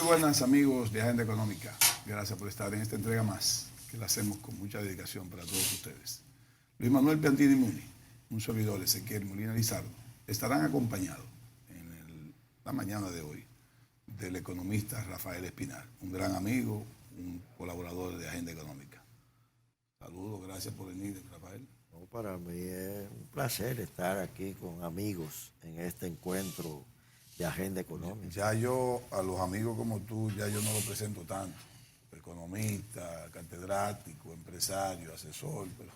buenas, amigos de Agenda Económica. Gracias por estar en esta entrega más, que la hacemos con mucha dedicación para todos ustedes. Luis Manuel Piantini Muni, un servidor, Ezequiel Molina Lizardo, estarán acompañados en la mañana de hoy del economista Rafael Espinar, un gran amigo, un colaborador de Agenda Económica. Saludos, gracias por venir, Rafael. No, para mí es un placer estar aquí con amigos en este encuentro de Agenda Económica. Ya yo, a los amigos como tú, ya yo no lo presento tanto. Economista, catedrático, empresario, asesor, pero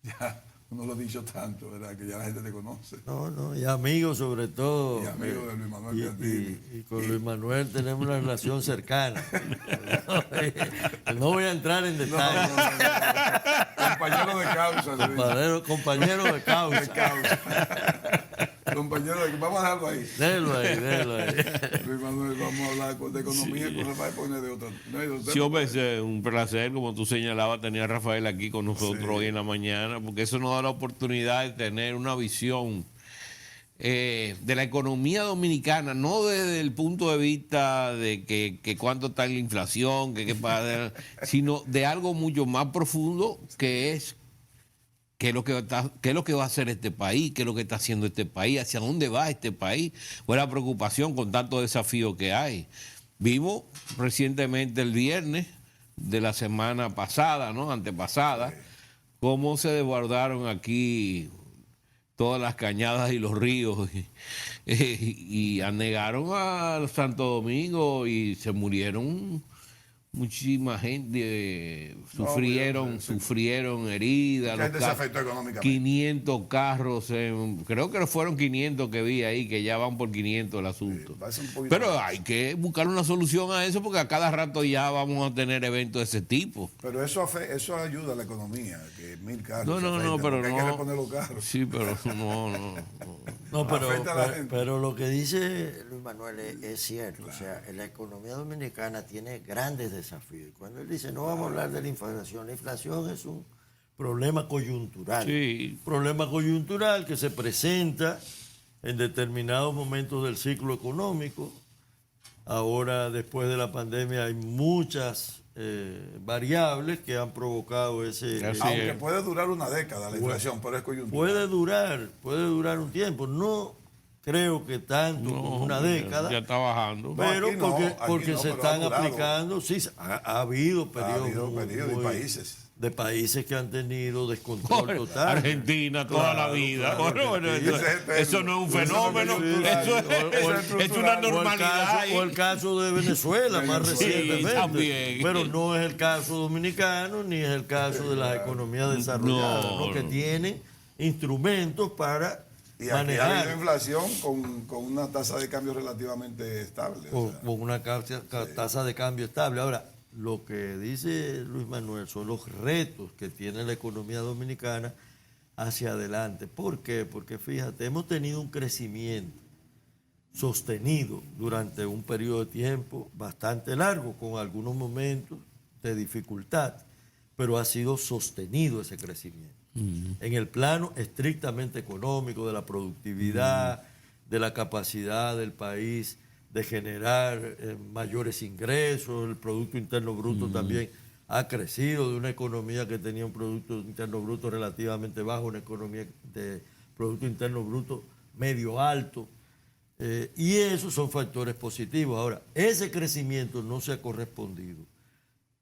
ya no lo he dicho tanto, ¿verdad? Que ya la gente te conoce. No, y amigos sobre todo. Y amigos de Luis Manuel Piantini. Y con Luis Manuel tenemos una relación cercana. No voy a entrar en detalles. Compañero de causa. Compañero de causa. Compañero de... Vamos a dejarlo ahí. Déjalo ahí. Luis Manuel, vamos a hablar de economía con Rafael, porque de otro. No hay sí, hombre, es un placer, como tú señalabas, tener a Rafael aquí con nosotros hoy en la mañana, porque eso nos da la oportunidad de tener una visión de la economía dominicana, no desde el punto de vista de que cuánto está en la inflación, sino de algo mucho más profundo, que es qué es lo que va a hacer este país, qué es lo que está haciendo este país, hacia dónde va este país. Buena preocupación con tantos desafíos que hay. Vimos recientemente el viernes de la semana pasada, ¿no? Antepasada, cómo se desbordaron aquí todas las cañadas y los ríos y anegaron a Santo Domingo y se murieron muchísima gente, sufrieron heridas. Los se afectó económicamente. 500 carros, creo que fueron 500 que vi ahí, que ya van por 500 el asunto. Pero hay que buscar una solución a eso, porque a cada rato ya vamos a tener eventos de ese tipo. Pero eso ayuda a la economía, que 1000 carros pero hay que reponer los carros. Sí, pero pero lo que dice Luis Manuel es cierto. Claro. O sea, la economía dominicana tiene grandes desafíos. Cuando él dice, no vamos a hablar de la inflación es un problema coyuntural. Sí. Problema coyuntural que se presenta en determinados momentos del ciclo económico. Ahora, después de la pandemia, hay muchas variables que han provocado ese... Aunque puede durar una década la inflación, pero es coyuntural. Puede durar un tiempo. No creo que tanto como una década. Ya está bajando. Pero porque se están aplicando, sí, ha habido periodos de países que han tenido descontrol total. Argentina toda la vida. Eso no es un fenómeno, eso es una normalidad. O el caso de Venezuela más recientemente. También. Pero no es el caso dominicano ni es el caso de las economías desarrolladas, que tienen instrumentos para y aquí ha habido inflación con una tasa de cambio relativamente estable. Con una tasa de cambio estable. Ahora, lo que dice Luis Manuel son los retos que tiene la economía dominicana hacia adelante. ¿Por qué? Porque fíjate, hemos tenido un crecimiento sostenido durante un periodo de tiempo bastante largo, con algunos momentos de dificultad, pero ha sido sostenido ese crecimiento. En el plano estrictamente económico, de la productividad, de la capacidad del país de generar mayores ingresos, el Producto Interno Bruto también ha crecido de una economía que tenía un Producto Interno Bruto relativamente bajo, una economía de Producto Interno Bruto medio alto, y esos son factores positivos. Ahora, ese crecimiento no se ha correspondido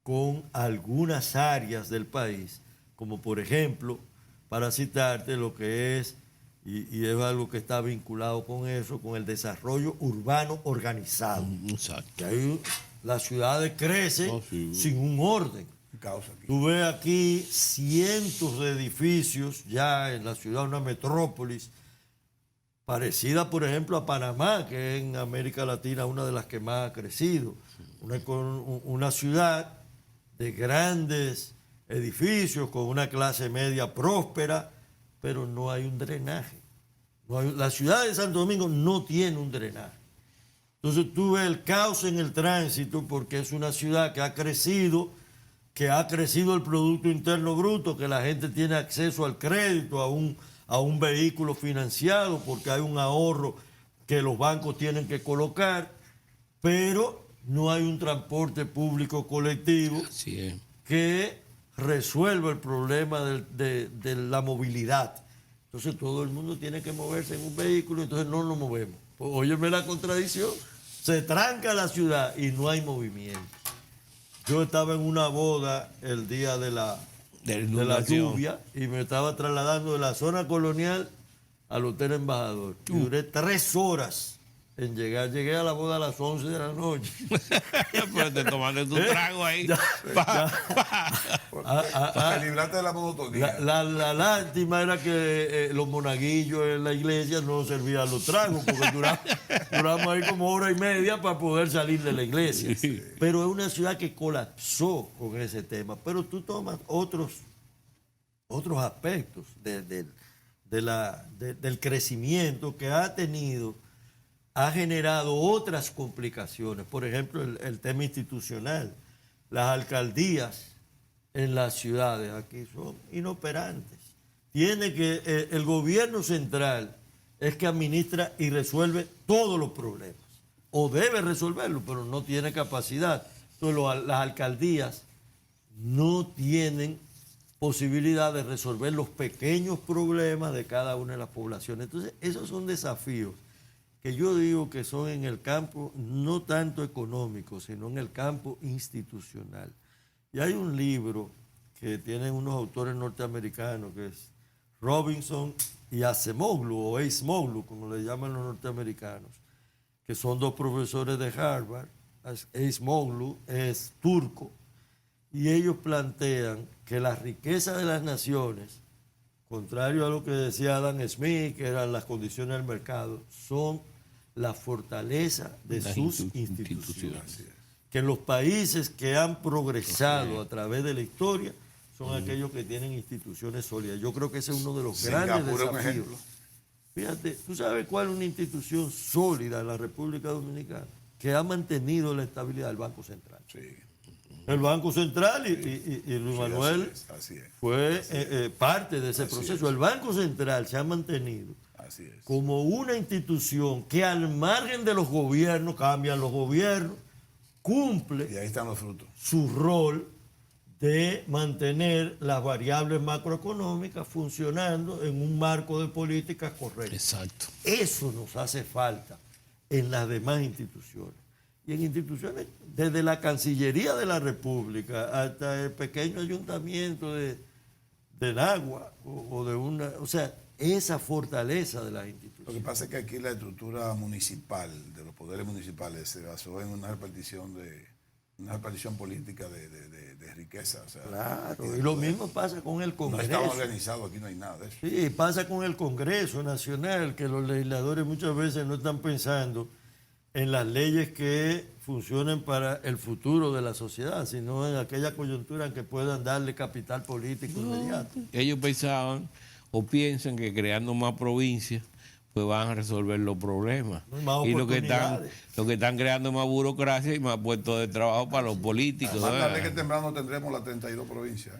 con algunas áreas del país, como por ejemplo, para citarte lo que es, y es algo que está vinculado con eso, con el desarrollo urbano organizado. Exacto. Que ahí las ciudades crecen sin un orden. Tú ves aquí cientos de edificios ya en la ciudad, una metrópolis, parecida por ejemplo a Panamá, que es en América Latina una de las que más ha crecido. Una ciudad de grandes edificios con una clase media próspera, pero no hay un drenaje. La ciudad de Santo Domingo no tiene un drenaje. Entonces tú ves el caos en el tránsito porque es una ciudad que ha crecido el Producto Interno Bruto, que la gente tiene acceso al crédito, a un vehículo financiado, porque hay un ahorro que los bancos tienen que colocar, pero no hay un transporte público colectivo Así es. que resuelva el problema de la movilidad. Entonces todo el mundo tiene que moverse en un vehículo, entonces no nos movemos. Pues, óyeme la contradicción, se tranca la ciudad y no hay movimiento. Yo estaba en una boda el día de la lluvia y me estaba trasladando de la zona colonial al Hotel Embajador. Y duré 3 horas en llegar. Llegué a la boda a las 11 de la noche. Pero te tomaste tu trago ahí. Para librarte de la monotonía. La lástima era que los monaguillos en la iglesia no servían los tragos, porque duramos ahí como 1 hora y media para poder salir de la iglesia. Pero es una ciudad que colapsó con ese tema. Pero tú tomas otros aspectos del crecimiento que ha tenido, ha generado otras complicaciones. Por ejemplo, el tema institucional. Las alcaldías en las ciudades aquí son inoperantes. Tiene que el gobierno central es que administra y resuelve todos los problemas. O debe resolverlo, pero no tiene capacidad. Entonces las alcaldías no tienen posibilidad de resolver los pequeños problemas de cada una de las poblaciones. Entonces, esos son desafíos que yo digo que son en el campo no tanto económico, sino en el campo institucional. Y hay un libro que tienen unos autores norteamericanos, que es Robinson y Acemoglu, o Acemoglu, como le llaman los norteamericanos, que son 2 profesores de Harvard. Acemoglu es turco, y ellos plantean que la riqueza de las naciones, contrario a lo que decía Adam Smith, que eran las condiciones del mercado, son la fortaleza de sus instituciones. Que los países que han progresado a través de la historia son aquellos que tienen instituciones sólidas. Yo creo que ese es uno de los grandes desafíos. Fíjate, ¿tú sabes cuál es una institución sólida en la República Dominicana? Que ha mantenido la estabilidad del Banco Central. Sí. El Banco Central y Luis Manuel así es. fue parte de ese proceso. El Banco Central se ha mantenido como una institución que al margen de los gobiernos, cambian los gobiernos, cumple y ahí están los frutos. Su rol de mantener las variables macroeconómicas funcionando en un marco de políticas correctas. Exacto. Eso nos hace falta en las demás instituciones. Y en instituciones, desde la Cancillería de la República hasta el pequeño ayuntamiento de Nagua o de una... O sea, esa fortaleza de las instituciones. Lo que pasa es que aquí la estructura municipal, de los poderes municipales, se basó en una repartición política de riqueza. O sea, claro, y lo mismo pasa con el Congreso. No está organizado, aquí no hay nada de eso. Sí, pasa con el Congreso Nacional, que los legisladores muchas veces no están pensando en las leyes que funcionen para el futuro de la sociedad, sino en aquella coyuntura en que puedan darle capital político inmediato. Ellos pensaban o piensan que creando más provincias pues van a resolver los problemas. Y lo que están creando más burocracia y más puestos de trabajo para los políticos. Más tarde que temprano tendremos las 32 provincias.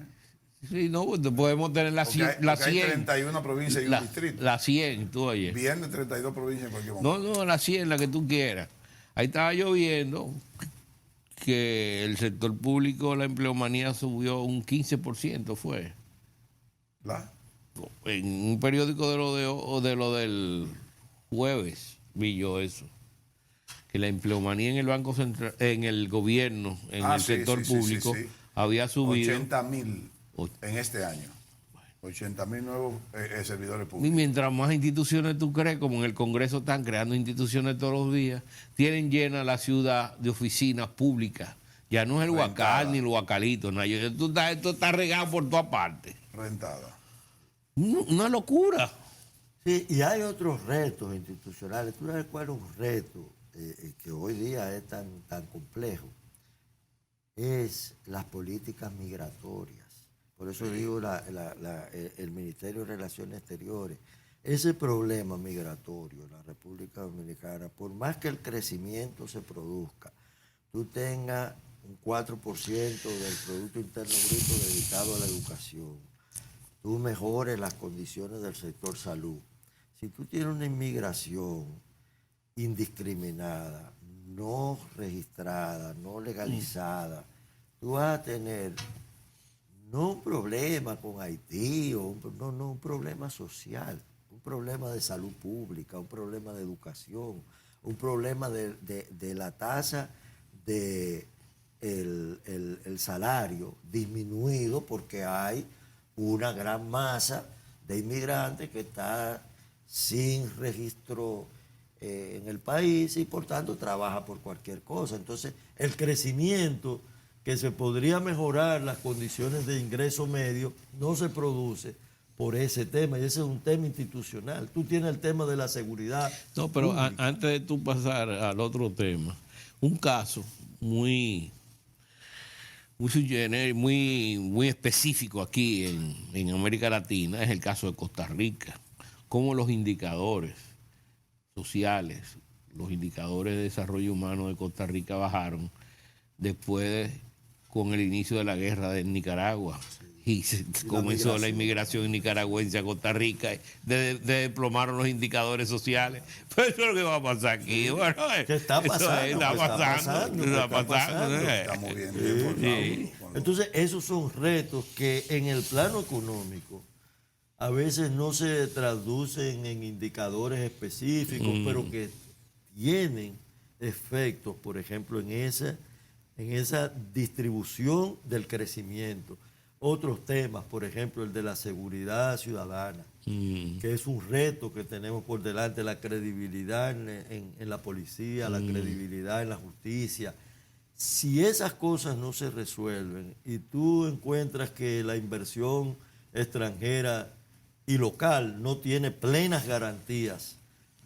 Sí, no, pues podemos tener las 100. Hay 31 provincias y un distrito. Las 100, tú oyes. Viene 32 provincias en cualquier momento. No, las 100, la que tú quieras. Ahí estaba yo viendo que el sector público, la empleomanía subió un 15%, fue. En un periódico de lo del jueves vi yo eso. Que la empleomanía en el Banco Central, en el gobierno, en el sector público, había subido 80,000 en este año. 80,000 nuevos servidores públicos. Y mientras más instituciones tú crees, como en el Congreso están creando instituciones todos los días, tienen llena la ciudad de oficinas públicas. Ya no es el Huacal ni el Huacalito. No, esto está regado por todas partes. Rentada. Una locura. Sí, y hay otros retos institucionales. ¿Tú sabes cuál es un reto que hoy día es tan complejo? Es las políticas migratorias. Por eso digo el Ministerio de Relaciones Exteriores. Ese problema migratorio en la República Dominicana, por más que el crecimiento se produzca, tú tengas un 4% del Producto Interno Bruto dedicado a la educación, tú mejores las condiciones del sector salud. Si tú tienes una inmigración indiscriminada, no registrada, no legalizada, tú vas a tener no un problema con Haití, no, un problema social, un problema de salud pública, un problema de educación, un problema de la tasa de el salario disminuido porque hay una gran masa de inmigrantes que está sin registro en el país y por tanto trabaja por cualquier cosa. Entonces, el crecimiento que se podría mejorar las condiciones de ingreso medio no se produce por ese tema, y ese es un tema institucional. Tú tienes el tema de la seguridad. No, pero antes de tú pasar al otro tema, un caso muy muy específico aquí en América Latina es el caso de Costa Rica. Cómo los indicadores sociales, los indicadores de desarrollo humano de Costa Rica bajaron con el inicio de la guerra de Nicaragua. Y comenzó la inmigración nicaragüense a Costa Rica, desplomaron los indicadores sociales. Pues eso es lo que va a pasar aquí. Bueno, ¿qué está pasando? Está pasando. Estamos bien. Sí. Entonces, esos son retos que en el plano económico a veces no se traducen en indicadores específicos, pero que tienen efectos, por ejemplo, en esa distribución del crecimiento. Otros temas, por ejemplo, el de la seguridad ciudadana, que es un reto que tenemos por delante, la credibilidad en la policía, la credibilidad en la justicia. Si esas cosas no se resuelven y tú encuentras que la inversión extranjera y local no tiene plenas garantías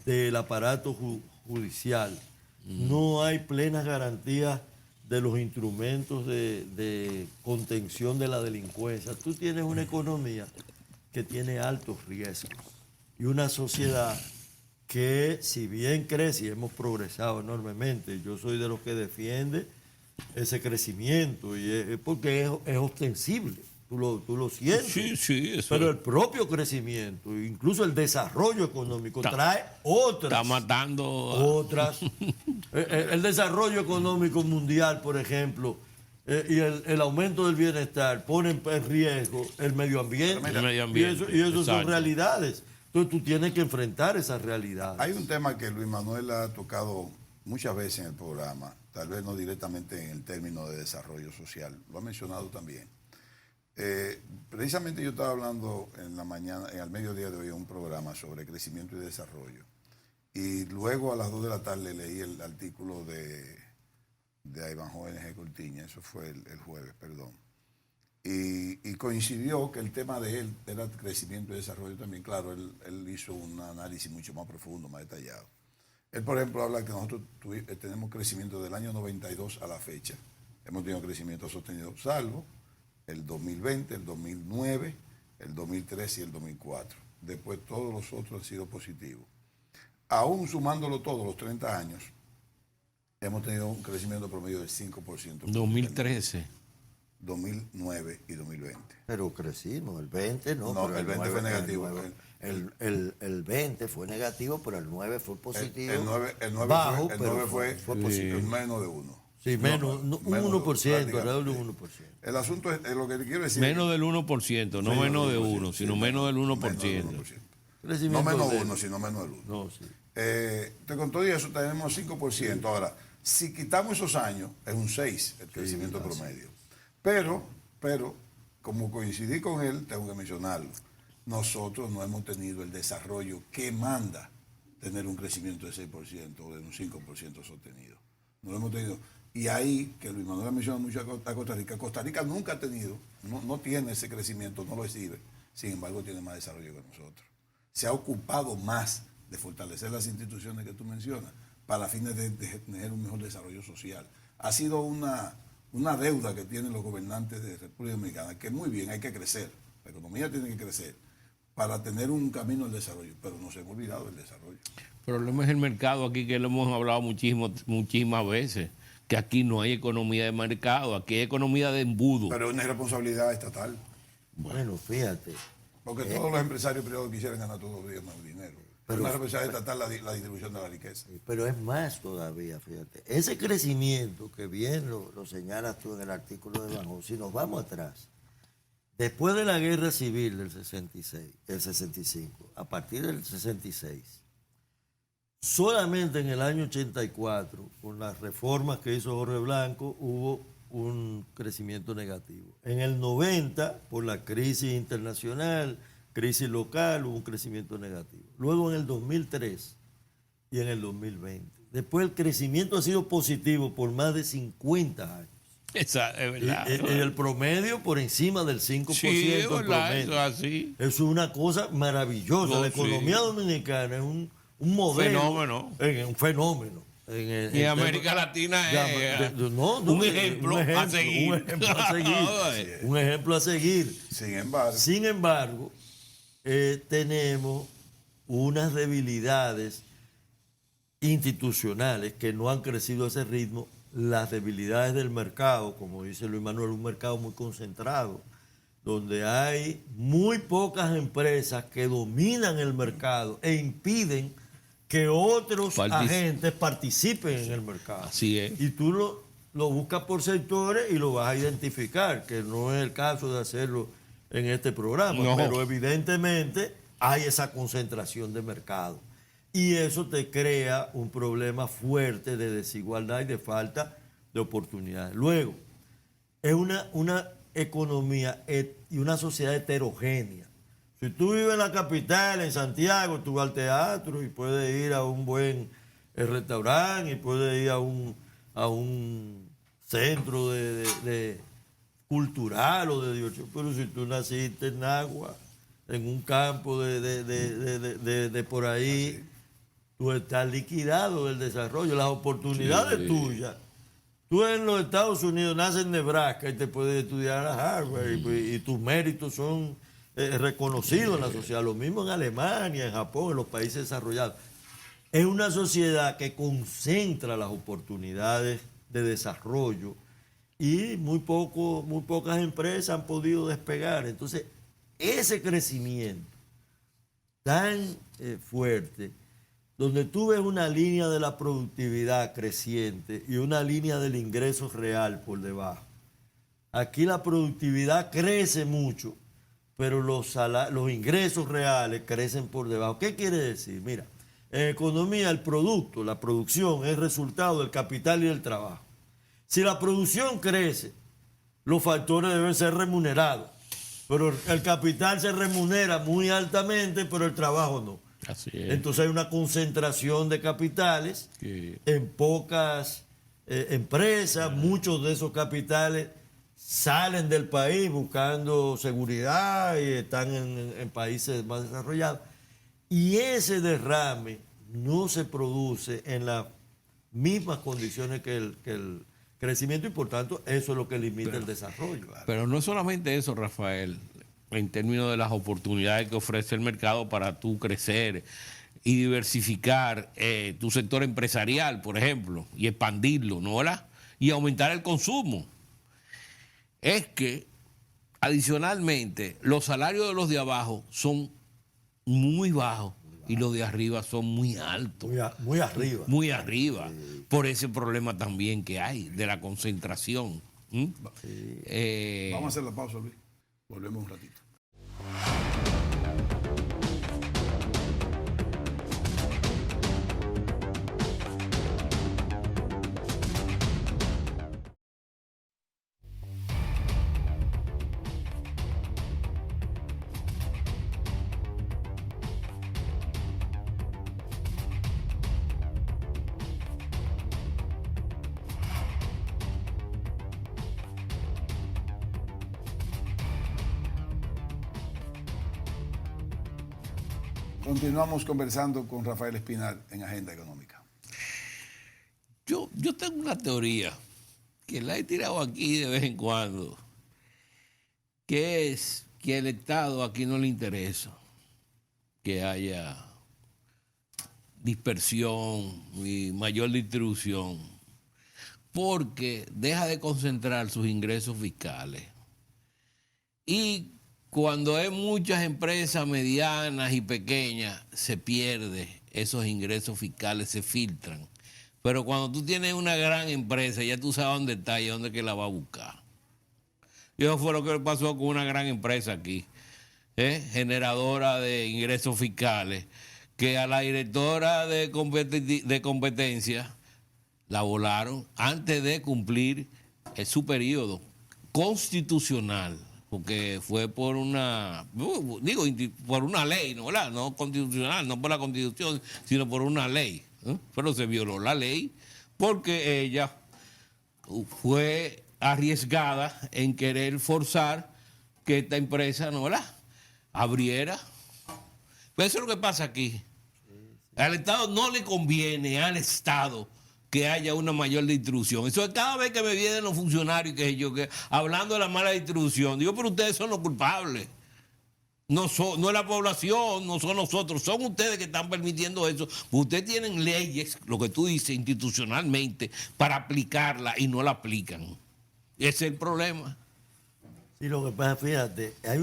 del aparato judicial, no hay plenas garantías de los instrumentos de contención de la delincuencia, tú tienes una economía que tiene altos riesgos y una sociedad que, si bien crece y hemos progresado enormemente, yo soy de los que defiende ese crecimiento y es porque es ostensible, tú lo sientes. Sí, eso pero el propio crecimiento, incluso el desarrollo económico, trae otras. Está matando. Otras. El desarrollo económico mundial, por ejemplo, y el aumento del bienestar ponen en riesgo el medio ambiente. Y eso son realidades. Entonces tú tienes que enfrentar esas realidades. Hay un tema que Luis Manuel ha tocado muchas veces en el programa, tal vez no directamente en el término de desarrollo social, lo ha mencionado también. Precisamente yo estaba hablando en la mañana, al mediodía de hoy, en un programa sobre crecimiento y desarrollo. Y luego a las 2 de la tarde leí el artículo de Ivanhoe N.G. Cortiña, eso fue el jueves, perdón. Y coincidió que el tema de él era crecimiento y desarrollo también. Claro, él hizo un análisis mucho más profundo, más detallado. Él, por ejemplo, habla que nosotros tenemos crecimiento del año 92 a la fecha. Hemos tenido crecimiento sostenido, salvo el 2020, el 2009, el 2013 y el 2004. Después todos los otros han sido positivos. Aún sumándolo todo, los 30 años, hemos tenido un crecimiento promedio del 5%. 2013. 2009 y 2020. Pero crecimos, el 20 no. No, el 20 fue negativo. El 20 fue negativo, pero el 9 fue positivo. El 9 fue positivo. Menos de 1. Sí, menos, un 1%, alrededor de un 1%. El asunto es lo que te quiero decir. Menos del 1%, no menos de 1, sino menos del 1%. No menos 1, sino menos del 1. No, sí. Con todo eso tenemos 5%. Ahora, si quitamos esos años, es un 6 el crecimiento promedio. Pero, como coincidí con él, tengo que mencionarlo. Nosotros no hemos tenido el desarrollo que manda tener un crecimiento de 6% o de un 5% sostenido. No lo hemos tenido. Y ahí, que Luis Manuel menciona mucho a Costa Rica, Costa Rica nunca ha tenido, no tiene ese crecimiento, no lo exhibe. Sin embargo, tiene más desarrollo que nosotros. Se ha ocupado más de fortalecer las instituciones que tú mencionas para fines de tener un mejor desarrollo social. Ha sido una deuda que tienen los gobernantes de República Dominicana, que muy bien, hay que crecer. La economía tiene que crecer para tener un camino al desarrollo, pero no se hemos olvidado del desarrollo. El problema es el mercado aquí, que lo hemos hablado muchísimas veces, que aquí no hay economía de mercado, aquí hay economía de embudo. Pero es una responsabilidad estatal. Bueno, fíjate. Porque todos los empresarios privados quisieran ganar todos los días más dinero. Pero, la responsabilidad de tratar la distribución de la riqueza. pero es más todavía, fíjate. Ese crecimiento que bien lo señalas tú en el artículo de Banjo, si nos vamos atrás, después de la guerra civil del 66, el 65, a partir del 66, solamente en el año 84, con las reformas que hizo Jorge Blanco, hubo un crecimiento negativo. En el 90, por la crisis internacional, crisis local, hubo un crecimiento negativo. Luego en el 2003 y en el 2020. Después el crecimiento ha sido positivo por más de 50 años. Esa es verdad. El promedio por encima del 5%. Sí, es verdad, promedio. eso es así. Eso es una cosa maravillosa. No, la economía sí. dominicana es un modelo. Fenómeno. Un fenómeno. Y América Latina es un ejemplo a seguir. Un ejemplo a seguir. Un ejemplo a seguir. Sin embargo, tenemos unas debilidades institucionales que no han crecido a ese ritmo, las debilidades del mercado, como dice Luis Manuel, un mercado muy concentrado, donde hay muy pocas empresas que dominan el mercado e impiden que otros agentes participen en el mercado. Así es. Y tú lo buscas por sectores y lo vas a identificar, que no es el caso de hacerlo en este programa, no. Pero evidentemente hay esa concentración de mercado. Y eso te crea un problema fuerte de desigualdad y de falta de oportunidades. Luego, es una economía y una sociedad heterogénea. Si tú vives en la capital, en Santiago, tú vas al teatro y puedes ir a un buen restaurante y puedes ir a un centro de cultural o de diversión. Pero si tú naciste en Nagua, en un campo de por ahí, tú estás liquidado del desarrollo, las oportunidades tuyas. Tú en los Estados Unidos naces en Nebraska y te puedes estudiar a Harvard y tus méritos son reconocidos en la sociedad. Lo mismo en Alemania, en Japón, en los países desarrollados. Es una sociedad que concentra las oportunidades de desarrollo y muy pocas empresas han podido despegar. Entonces, ese crecimiento tan fuerte, donde tú ves una línea de la productividad creciente y una línea del ingreso real por debajo. Aquí la productividad crece mucho, pero los ingresos reales crecen por debajo. ¿Qué quiere decir? Mira, en economía el producto, la producción es resultado del capital y del trabajo. Si la producción crece, los factores deben ser remunerados, pero el capital se remunera muy altamente, pero el trabajo no. Así es. Entonces hay una concentración de capitales en pocas empresas. Muchos de esos capitales salen del país buscando seguridad y están en países más desarrollados. Y ese derrame no se produce en las mismas condiciones que el crecimiento y por tanto eso es lo que limita el desarrollo. Pero no es solamente eso, Rafael, en términos de las oportunidades que ofrece el mercado para tú crecer y diversificar tu sector empresarial, por ejemplo, y expandirlo, ¿no? ¿Verdad? Y aumentar el consumo. Es que, adicionalmente, los salarios de los de abajo son muy bajos y los de arriba son muy altos. Muy arriba. Muy arriba. Sí. Por ese problema también que hay de la concentración. Sí. Vamos a hacer la pausa, Luis. Volvemos un ratito. Continuamos conversando con Rafael Espinal en Agenda Económica. Yo tengo una teoría que la he tirado aquí de vez en cuando, que es que el Estado aquí no le interesa que haya dispersión y mayor distribución, porque deja de concentrar sus ingresos fiscales. Y cuando hay muchas empresas medianas y pequeñas, se pierde, esos ingresos fiscales se filtran. Pero cuando tú tienes una gran empresa, ya tú sabes dónde está y dónde es que la va a buscar. Y eso fue lo que pasó con una gran empresa aquí, generadora de ingresos fiscales, que a la directora de competencia la volaron antes de cumplir su periodo constitucional, porque fue por una, por una ley, ¿no? ¿Verdad? No constitucional, no por la Constitución, sino por una ley. Pero se violó la ley porque ella fue arriesgada en querer forzar que esta empresa, ¿no? ¿Verdad? Abriera. Pero eso es lo que pasa aquí. Al Estado no le conviene, al Estado, que haya una mayor distribución. Eso es cada vez que me vienen los funcionarios que hablando de la mala distribución, digo, pero ustedes son los culpables. No es la población, no son nosotros, son ustedes que están permitiendo eso. Ustedes tienen leyes, lo que tú dices, institucionalmente, para aplicarla y no la aplican. Ese es el problema. Sí, lo que pasa, fíjate, hay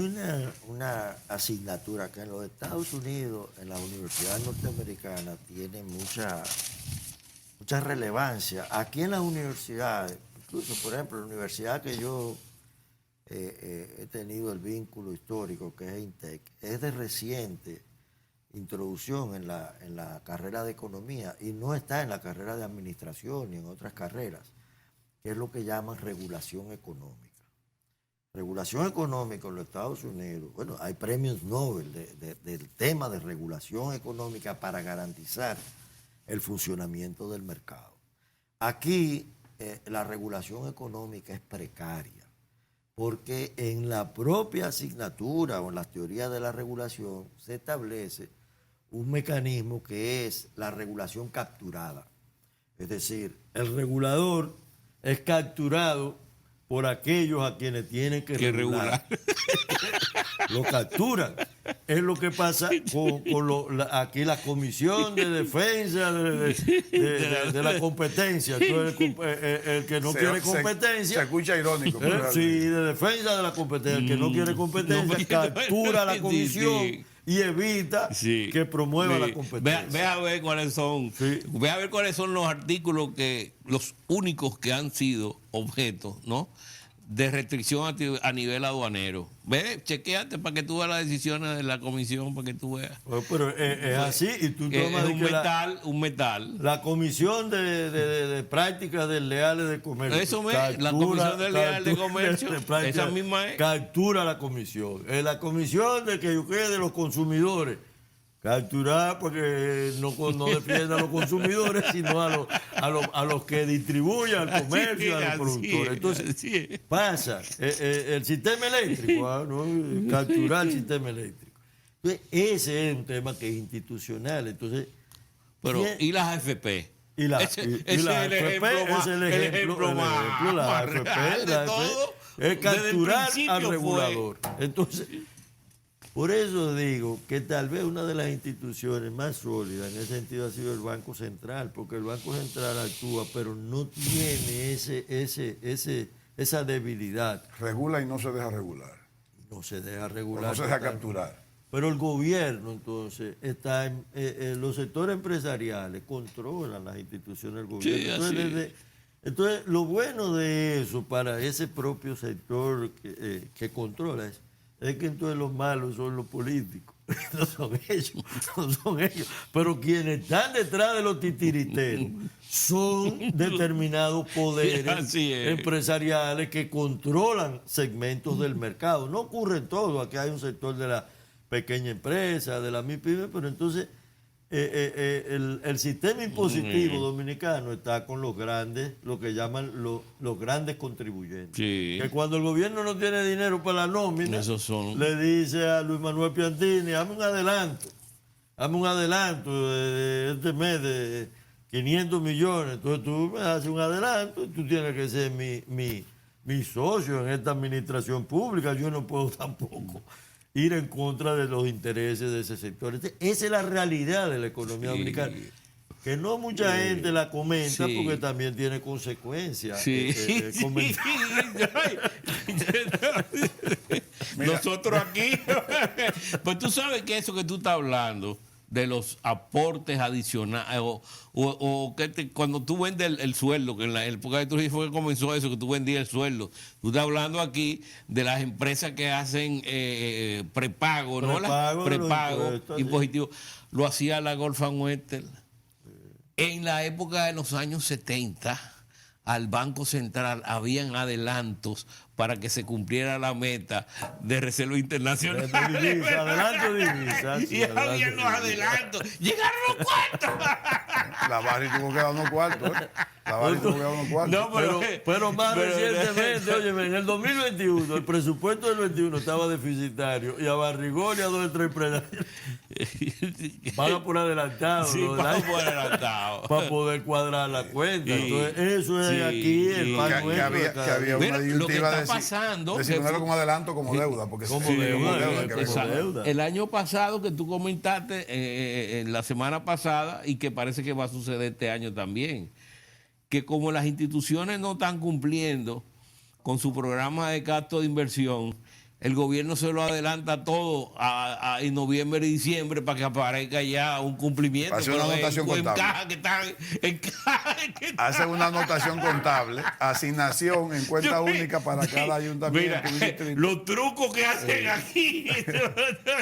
una asignatura que en los Estados Unidos, en las universidades norteamericanas, tiene mucha relevancia. Aquí en las universidades, incluso, por ejemplo, la universidad que yo he tenido el vínculo histórico, que es INTEC, es de reciente introducción en la carrera de economía y no está en la carrera de administración ni en otras carreras, que es lo que llaman regulación económica. Regulación económica en los Estados Unidos, bueno, hay premios Nobel del tema de regulación económica para garantizar el funcionamiento del mercado. Aquí la regulación económica es precaria, porque en la propia asignatura o en las teorías de la regulación se establece un mecanismo que es la regulación capturada. Es decir, el regulador es capturado por aquellos a quienes tienen que regular. Lo capturan. Es lo que pasa con aquí la Comisión de Defensa de la Competencia. Entonces, el que no quiere competencia... Se escucha irónico. Sí, de defensa de la competencia. El que no quiere competencia captura a la comisión y evita que promueva la competencia. Ve a ver cuáles son. Sí. Ve a ver cuáles son los artículos los únicos que han sido objeto, ¿no?, de restricción a nivel aduanero. Ve, chequeate para que tú veas las decisiones de la comisión, para que tú veas. Bueno, pero es así. Y tú tomas un metal. La comisión de prácticas desleales de comercio. Eso la comisión desleal de comercio, esa misma es. Captura la comisión. La comisión de que de los consumidores. Capturar porque no defiende a los consumidores, sino a los que distribuyen al comercio, a los productores. Entonces, pasa el sistema eléctrico, ¿no? Capturar el sistema eléctrico. Entonces, ese es un tema que es institucional. Entonces, pero, ¿y las AFP? Ese es el ejemplo más la AFP de todo. Es capturar al regulador. Entonces, por eso digo que tal vez una de las instituciones más sólidas en ese sentido ha sido el Banco Central, porque el Banco Central actúa, pero no tiene esa debilidad. Regula y no se deja regular. No se deja regular. No se deja capturar. Pero el gobierno, entonces, está en los sectores empresariales, controlan las instituciones del gobierno. Sí, entonces, lo bueno de eso para ese propio sector que controla es que entonces los malos son los políticos, no son ellos. Pero quienes están detrás de los titiriteros son determinados poderes empresariales que controlan segmentos del mercado. No ocurre en todo, aquí hay un sector de la pequeña empresa, de la MIPYME, pero entonces el sistema impositivo dominicano está con los grandes, lo que llaman los grandes contribuyentes. Sí. Que cuando el gobierno no tiene dinero para la nómina, le dice a Luis Manuel Piantini, hazme un adelanto de este mes de 500 millones. Entonces tú me haces un adelanto y tú tienes que ser mi socio en esta administración pública. Yo no puedo tampoco ir en contra de los intereses de ese sector. Esa es la realidad de la economía dominicana, que no mucha gente la comenta porque también tiene consecuencias. Nosotros aquí, pues tú sabes que eso que tú estás hablando de los aportes adicionales o que cuando tú vendes el sueldo, que en la época de Trujillo fue que comenzó eso, que tú vendías el sueldo. Tú estás hablando aquí de las empresas que hacen prepago, ¿no? Prepago impositivo. Lo hacía la Gulf and Western. En la época de los años 70, al Banco Central habían adelantos para que se cumpliera la meta de reserva internacional. Adelanto divisa. Y habían los adelantos. Llegaron los cuartos. La Barry tuvo que dar unos cuartos. La Barry tuvo que dar unos cuartos. No, pero más recientemente, oye, en el 2021, el presupuesto del 21 estaba deficitario y a Barrigón y a 2 o 3 empresarios pagan por adelantado. Sí, pagan por adelantado. Para poder cuadrar la cuenta. Entonces, eso es aquí el pan nuestro. Que había una disyuntiva de pasando si no era como adelanto como deuda, porque como deuda. El año pasado que tú comentaste en la semana pasada y que parece que va a suceder este año también, que como las instituciones no están cumpliendo con su programa de gasto de inversión, el gobierno se lo adelanta todo en noviembre y diciembre para que aparezca ya un cumplimiento. Hace una anotación contable. Hace una anotación contable, asignación en cuenta única para cada ayuntamiento. Mira, los trucos que hacen aquí.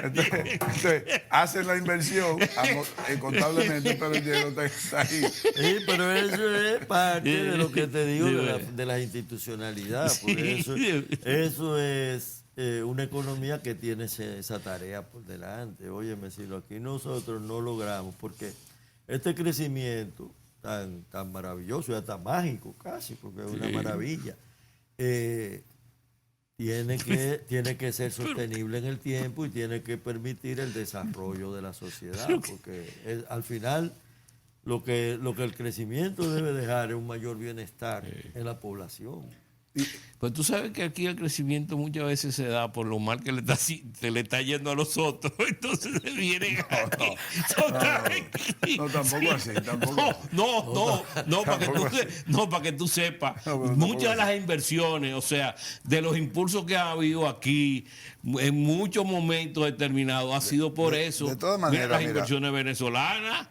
Entonces, hacen la inversión contablemente, pero el dinero está ahí. Sí, pero eso es parte de lo que te digo de la institucionalidad. Por eso es una economía que tiene esa tarea por delante. Óyeme, si lo aquí nosotros no logramos, porque este crecimiento tan maravilloso, ya tan mágico casi, porque es una maravilla, tiene que ser sostenible en el tiempo y tiene que permitir el desarrollo de la sociedad, porque al final lo que el crecimiento debe dejar es un mayor bienestar en la población. Pues tú sabes que aquí el crecimiento muchas veces se da por lo mal que se le está yendo a los otros, entonces se vienen aquí. No, tampoco así, tampoco. Para que tú sepas, muchas de las inversiones, o sea, de los impulsos que ha habido aquí, en muchos momentos determinados, ha sido por eso. De todas maneras, las inversiones venezolanas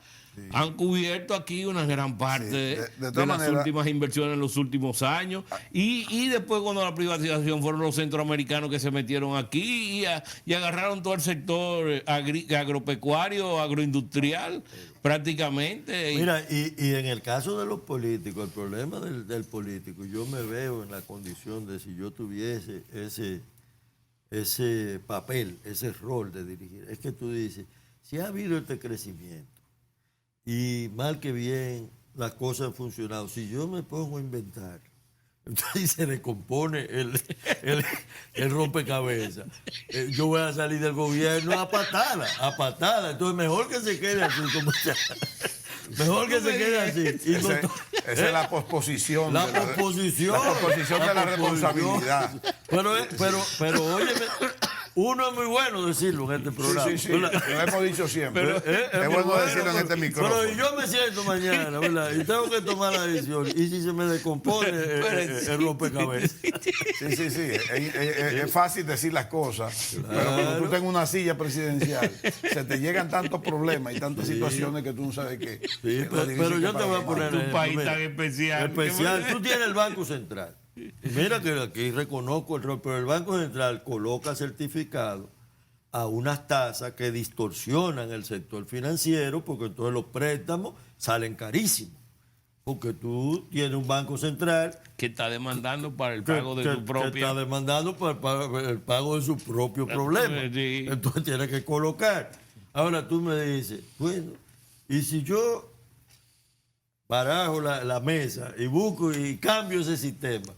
han cubierto aquí una gran parte de las últimas inversiones en los últimos años y después cuando la privatización fueron los centroamericanos que se metieron aquí y agarraron todo el sector agropecuario, agroindustrial prácticamente. Mira, y en el caso de los políticos, el problema del político, yo me veo en la condición de si yo tuviese ese papel, ese rol de dirigir, es que tú dices, si ha habido este crecimiento, y mal que bien las cosas han funcionado. Si yo me pongo a inventar, entonces se descompone el rompecabezas. Yo voy a salir del gobierno a patada. Entonces mejor que se quede así como está. Mejor que se quede así. Esa es la posposición. La posposición de la responsabilidad. Pero óyeme, uno es muy bueno decirlo en este programa. Sí. Lo hemos dicho siempre. Es bueno decirlo en este micrófono. Pero yo me siento mañana, ¿verdad? Y tengo que tomar la decisión. Y si se me descompone el rompecabezas. Sí. Es fácil decir las cosas. Claro. Pero cuando tú tengas una silla presidencial, se te llegan tantos problemas y tantas situaciones que tú no sabes qué. Sí, pero yo te voy a poner un país tan especial. Tú tienes el Banco Central. Mira que aquí reconozco el rol, pero el Banco Central coloca certificado a unas tasas que distorsionan el sector financiero, porque entonces los préstamos salen carísimos. Porque tú tienes un Banco Central que está demandando para el pago de su propio. Que está demandando para el pago de su propio problema. Sí. Entonces tiene que colocar. Ahora tú me dices, bueno, y si yo barajo la mesa y busco y cambio ese sistema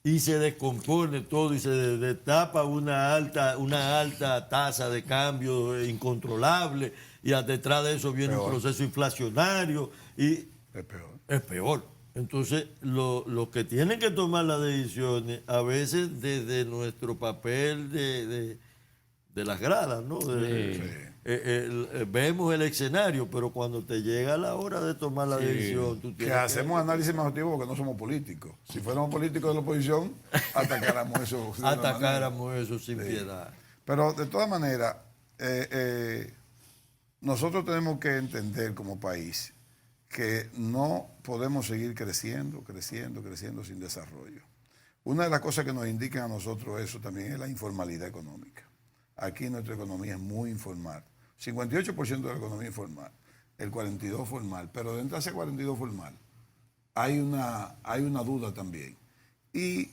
y se descompone todo y se destapa una alta tasa de cambio incontrolable y detrás de eso viene un proceso inflacionario y es peor. Entonces, los que tienen que tomar las decisiones, a veces desde nuestro papel de las gradas, ¿no? Vemos el escenario, pero cuando te llega la hora de tomar la decisión, tú Que tienes hacemos análisis más objetivo porque no somos políticos. Si fuéramos políticos de la oposición, atacáramos eso. de una manera. atacáramos eso sin piedad. Pero de todas maneras, nosotros tenemos que entender como país que no podemos seguir creciendo sin desarrollo. Una de las cosas que nos indican a nosotros eso también es la informalidad económica. Aquí nuestra economía es muy informal. 58% de la economía informal, el 42% formal, pero dentro de ese 42% formal hay una duda también. Y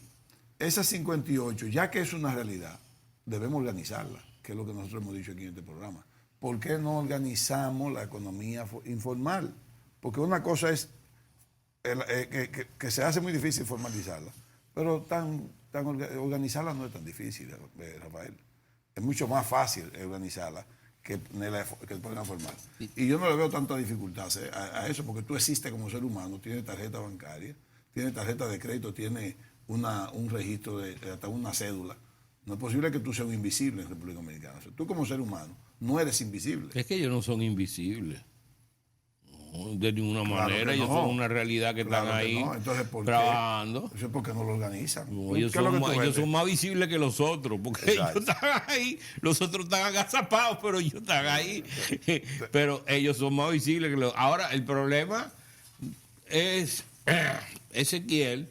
esas 58, ya que es una realidad, debemos organizarla, que es lo que nosotros hemos dicho aquí en este programa. ¿Por qué no organizamos la economía informal? Porque una cosa es que se hace muy difícil formalizarla, pero organizarla no es tan difícil, Rafael. Es mucho más fácil organizarla que ponerla formal. Y yo no le veo tanta dificultad a eso, porque tú existes como ser humano, tienes tarjeta bancaria, tienes tarjeta de crédito, tienes un registro, hasta una cédula. No es posible que tú seas un invisible en República Dominicana. O sea, tú como ser humano no eres invisible. Es que ellos no son invisibles. No, de ninguna manera. Ellos no. son una realidad que están ahí no. Entonces, ¿por trabajando. Eso es porque no lo organizan. No, ellos son más visibles que los otros, porque ellos están ahí, los otros están agazapados, pero ellos están ahí. Pero ellos son más visibles que los otros. Ahora, el problema es, Ezequiel,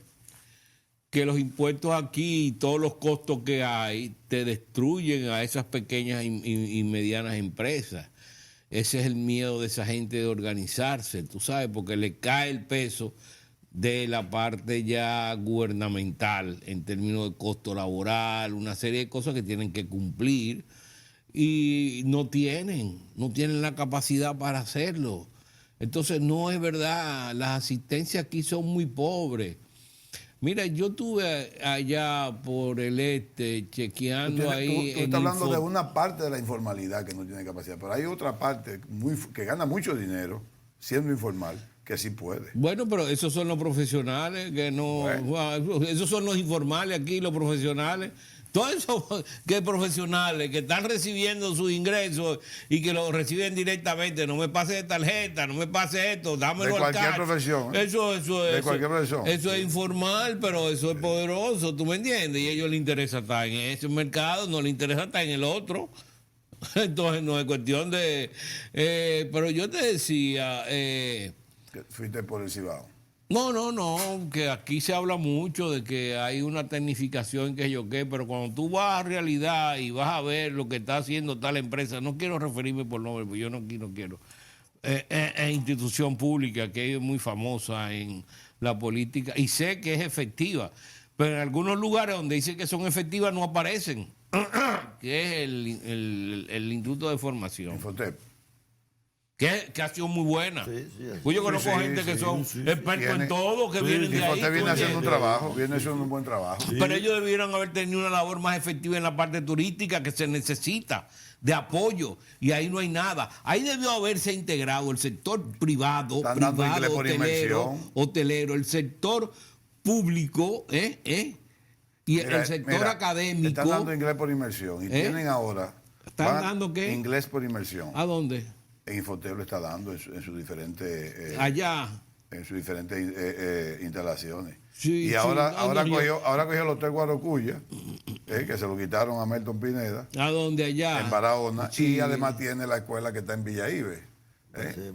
que los impuestos aquí y todos los costos que hay te destruyen a esas pequeñas y medianas empresas. Ese es el miedo de esa gente de organizarse, tú sabes, porque le cae el peso de la parte ya gubernamental en términos de costo laboral, una serie de cosas que tienen que cumplir y no tienen la capacidad para hacerlo. Entonces no es verdad, las asistencias aquí son muy pobres. Mira, yo estuve allá por el este chequeando ahí. Tú estás hablando de una parte de la informalidad que no tiene capacidad, pero hay otra parte que gana mucho dinero siendo informal que sí puede. Bueno, pero esos son los profesionales, que no. Bueno. Esos son los informales aquí, los profesionales. Todos esos que profesionales que están recibiendo sus ingresos y que lo reciben directamente, no me pase de tarjeta, no me pase esto, dámelo al cualquier profesión. De cualquier profesión. Eso es informal, pero eso es poderoso, ¿tú me entiendes? Y a ellos les interesa estar en ese mercado, no les interesa estar en el otro. Entonces no es cuestión de... pero yo te decía... Que fuiste por el Cibao. No, que aquí se habla mucho de que hay una tecnificación que yo qué, pero cuando tú vas a realidad y vas a ver lo que está haciendo tal empresa, no quiero referirme por nombre, porque yo no quiero. Es institución pública que es muy famosa en la política y sé que es efectiva, pero en algunos lugares donde dicen que son efectivas no aparecen, que es el Instituto de Formación. Infotep. Que ha sido muy buena. Sí, Pues yo conozco gente que son expertos en todo, que vienen de ahí. Infotep viene haciendo un trabajo, viene haciendo un buen trabajo. Pero ellos debieran haber tenido una labor más efectiva en la parte turística que se necesita de apoyo y ahí no hay nada. Ahí debió haberse integrado el sector privado, hotelero, el sector público, y el sector académico. Están dando inglés por inmersión y tienen ahora. ¿Están dando qué? Inglés por inmersión. ¿A dónde? En Infotep lo está dando en sus diferentes... allá. En sus diferentes instalaciones. Sí, y ahora cogió el Hotel Guarocuya, que se lo quitaron a Melton Pineda. ¿A dónde? Allá. En Barahona. Sí. Y además tiene la escuela que está en Villaibe,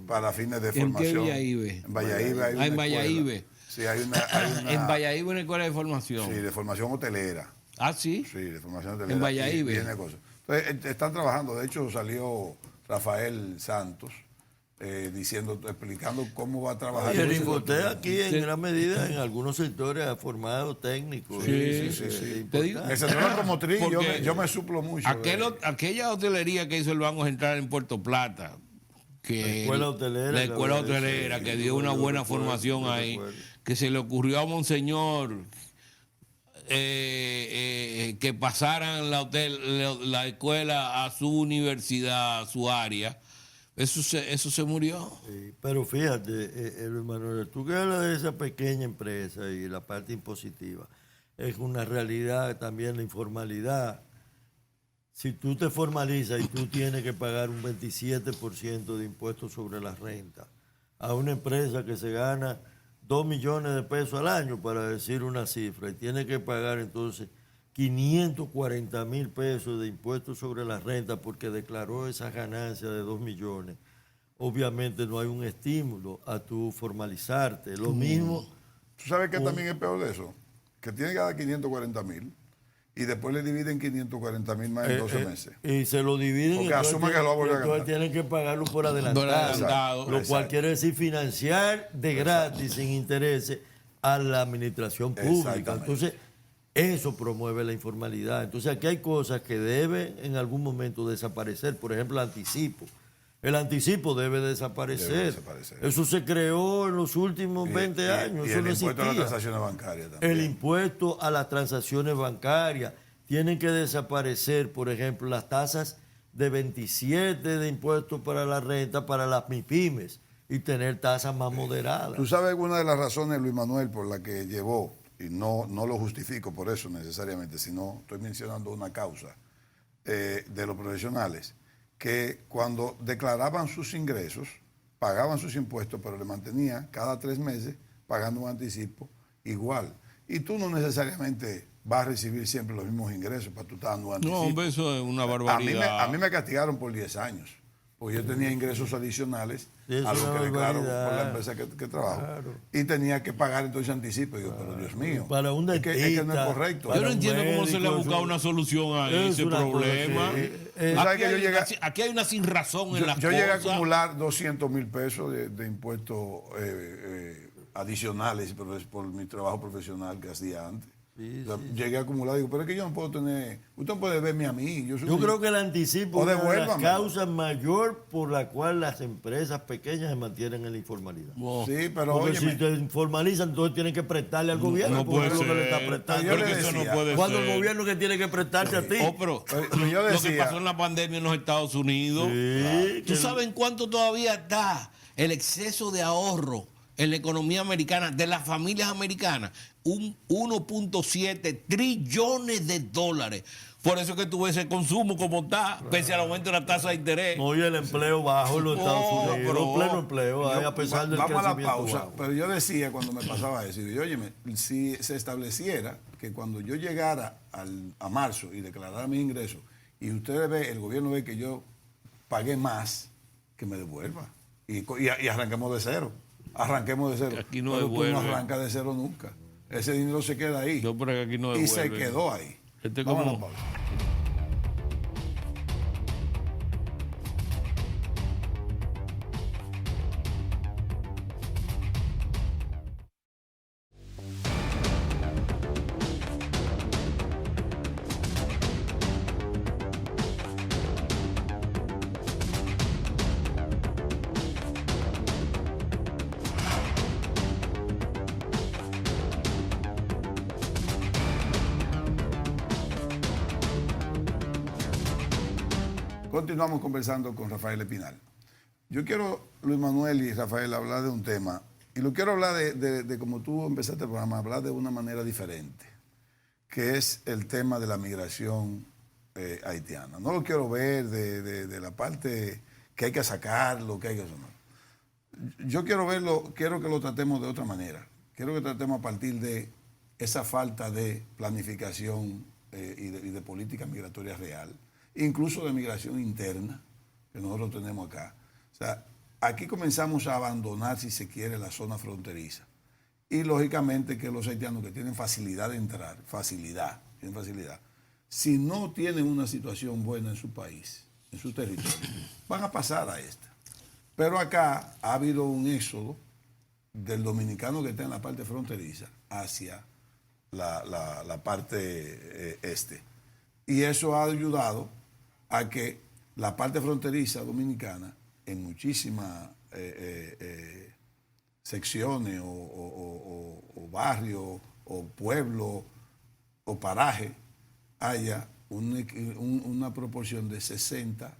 para fines de formación. ¿En qué Villaibe? En Villaibe hay una en Villaibe. escuela. Sí, hay una en Villaibe una escuela de formación. Sí, de formación hotelera. ¿Ah, sí? Sí, de formación hotelera. En Villaibe. Entonces, están trabajando. De hecho, salió Rafael Santos explicando cómo va a trabajar. Y el Infotep aquí en gran medida en algunos sectores ha formado técnicos. Sí. Te digo, En el sector automotriz yo me suplo mucho. Aquella hotelería que hizo el Banco Central en Puerto Plata, que la escuela hotelera que dio una buena formación ahí, que se le ocurrió a Monseñor que pasaran la escuela a su universidad, a su área. Eso se murió. Sí, pero fíjate, Luis Manuel, tú que hablas de esa pequeña empresa y la parte impositiva, es una realidad también la informalidad. si tú te formalizas y tú tienes que pagar un 27% de impuestos sobre la renta a una empresa que se gana 2 millones de pesos al año, para decir una cifra, y tiene que pagar entonces 540,000 pesos de impuestos sobre la renta porque declaró esas ganancias de 2 millones, obviamente no hay un estímulo a tu formalizarte. Lo mismo... ¿Tú sabes qué también es peor de eso? Que tiene que dar 540,000 y después le dividen 540,000 más en 12 meses. Y se lo dividen. Porque asume que lo va a volver a ganar. Entonces tienen que pagarlo por adelantado. Lo cual quiere decir financiar de gratis, sin intereses, a la administración pública. Entonces, eso promueve la informalidad. Entonces, aquí hay cosas que deben en algún momento desaparecer. Por ejemplo, el anticipo. El anticipo debe desaparecer. Eso se creó en los últimos 20 años. Y eso el no impuesto a las existía. transacciones bancarias también. El impuesto a las transacciones bancarias. Tienen que desaparecer, por ejemplo, las tasas de 27 de impuestos para la renta para las MIPYMES y tener tasas más moderadas. ¿Tú sabes alguna de las razones, Luis Manuel, por la que llevó, y no lo justifico por eso necesariamente, sino estoy mencionando una causa de los profesionales, que cuando declaraban sus ingresos, pagaban sus impuestos, pero le mantenía cada 3 meses pagando un anticipo igual. Y tú no necesariamente vas a recibir siempre los mismos ingresos para tú estar dando un anticipo. No, hombre, eso es una barbaridad. A mí me castigaron por 10 años, porque yo tenía ingresos adicionales a lo que declaro por la empresa que trabajo. Claro. Y tenía que pagar entonces anticipo. Digo, pero Dios mío, para un dentista, es que no es correcto. Yo no entiendo cómo se le ha buscado una solución a ese problema. Aquí hay una sin razón en las cosas. Yo llegué a acumular 200,000 pesos de impuestos adicionales por mi trabajo profesional que hacía antes. Sí, o sea, llegué a acumular, digo, pero es que yo no puedo tener, usted no puede verme a mí. Yo creo que el anticipo es una de las causas mayor por la cual las empresas pequeñas se mantienen en la informalidad. Wow. Sí, pero porque si te formalizan, entonces tienen que prestarle al gobierno. No puede ser. Que le está prestando. Eso no puede cuando ser. El gobierno que tiene que prestarte a ti. Pero lo que pasó en la pandemia en los Estados Unidos, ¿tú sabes en cuánto todavía está el exceso de ahorro en la economía americana, de las familias americanas? 1.7 trillones de dólares. Por eso es que tú ves el consumo como está, pese al aumento de la tasa de interés. Oye, el empleo bajo en los Estados Unidos, pleno empleo, a pesar del vamos crecimiento a la pausa, bajo. pero yo decía cuando me pasaba eso, y óyeme, si se estableciera que cuando yo llegara a marzo y declarara mis ingresos, y ustedes ven, el gobierno ve que yo pagué más, que me devuelva. Y arranquemos de cero. Arranquemos de cero. Aquí no pero devuelve. tú no arrancas de cero nunca. Ese dinero se queda ahí. No, pero aquí no devuelve. Y se quedó ahí. Vamos a la pausa. Continuamos conversando con Rafael Espinal. Yo quiero, Luis Manuel y Rafael, hablar de un tema, y lo quiero hablar de como tú empezaste el programa, hablar de una manera diferente, que es el tema de la migración haitiana. No lo quiero ver de la parte que hay que sacarlo, que hay que... No. Yo quiero verlo, quiero que lo tratemos de otra manera. Quiero que tratemos a partir de esa falta de planificación y de política migratoria real, incluso de migración interna que nosotros tenemos acá. O sea, aquí comenzamos a abandonar, si se quiere, la zona fronteriza. Y lógicamente que los haitianos que tienen facilidad de entrar, tienen facilidad, si no tienen una situación buena en su país, en su territorio, van a pasar a esta. Pero acá ha habido un éxodo del dominicano que está en la parte fronteriza hacia la parte este. Y eso ha ayudado a que la parte fronteriza dominicana, en muchísimas secciones o barrios o pueblos o parajes, haya una proporción de 60-40.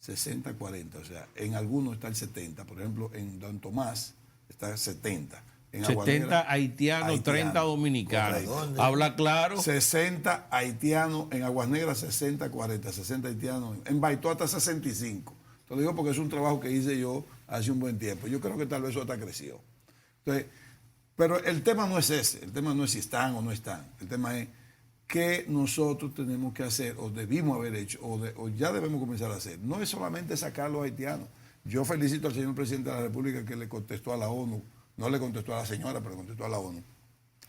60-40, o sea, en algunos está el 70, por ejemplo, en Don Tomás está el 70, en 70 haitianos, 30 dominicanos. Correcto. Habla claro. 60 haitianos en Aguas Negras, 60-40, 60 haitianos. En Baitoa hasta 65. Te lo digo porque es un trabajo que hice yo hace un buen tiempo. Yo creo que tal vez eso hasta creció. Entonces, pero el tema no es ese. El tema no es si están o no están. El tema es qué nosotros tenemos que hacer, o debimos haber hecho, o ya debemos comenzar a hacer. No es solamente sacar a los haitianos. Yo felicito al señor presidente de la República que le contestó a la ONU. No le contestó a la señora, pero le contestó a la ONU.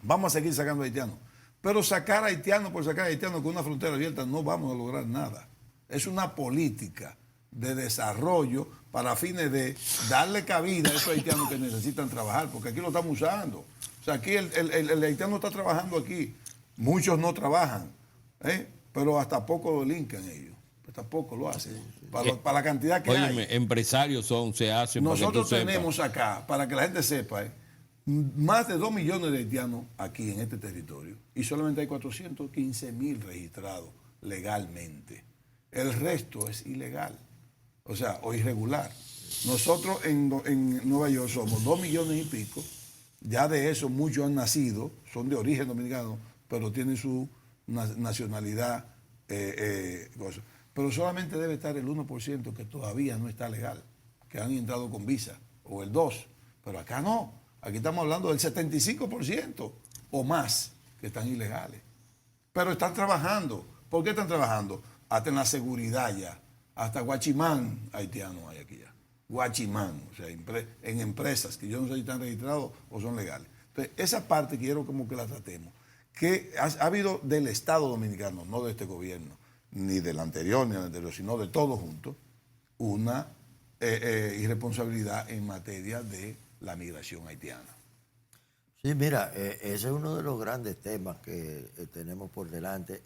Vamos a seguir sacando haitianos. Pero sacar haitianos por sacar haitianos con una frontera abierta no vamos a lograr nada. Es una política de desarrollo para fines de darle cabida a esos haitianos que necesitan trabajar, porque aquí lo estamos usando. O sea, aquí el haitiano está trabajando aquí. Muchos no trabajan, pero hasta poco lo linkan ellos. Hasta poco lo hacen. Para la cantidad que Óyeme, hay. empresarios se hacen. Nosotros tenemos acá, para que la gente sepa, más de 2 millones de haitianos aquí en este territorio y solamente hay 415,000 registrados legalmente. El resto es ilegal, o sea, o irregular. Nosotros en Nueva York somos 2 millones y pico, ya de eso muchos han nacido, son de origen dominicano, pero tienen su nacionalidad, pero solamente debe estar el 1% que todavía no está legal, que han entrado con visa, o el 2%, pero acá no. Aquí estamos hablando del 75% o más que están ilegales. Pero están trabajando. ¿Por qué están trabajando? Hasta en la seguridad ya. Hasta guachimán haitianos hay aquí ya. Guachimán, o sea, en empresas que yo no sé si están registrados o son legales. Entonces, esa parte quiero como que la tratemos. Que ha habido del Estado Dominicano, no de este gobierno, ni del anterior, ni del anterior, sino de todos juntos, una irresponsabilidad en materia de la migración haitiana. Sí, mira, ese es uno de los grandes temas que tenemos por delante.